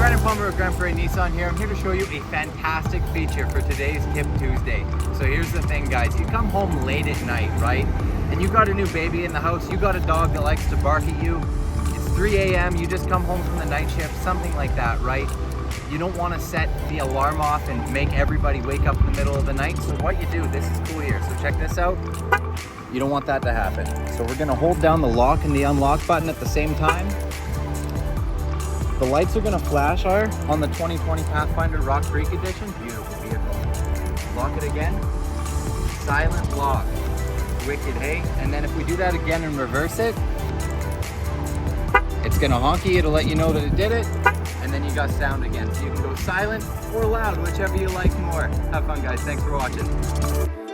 Branden with Grande Prairie Nissan here. I'm here to show you a fantastic feature for today's Tip Tuesday. So here's the thing, guys. You come home late at night, right? And you got a new baby in the house. You got a dog that likes to bark at you. It's 3 a.m. You just come home from the night shift, something like that, right? You don't want to set the alarm off and make everybody wake up in the middle of the night. So what you do, this is cool here. So check this out. You don't want that to happen. So we're going to hold down the lock and the unlock button at the same time. The lights are going to flash on the 2020 Pathfinder Rock Creek Edition. Beautiful vehicle. Lock it again. Silent lock. Wicked, hey? And then if we do that again and reverse it, it's going to honky. It'll let you know that it did it. And then you got sound again. So you can go silent or loud, whichever you like more. Have fun, guys. Thanks for watching.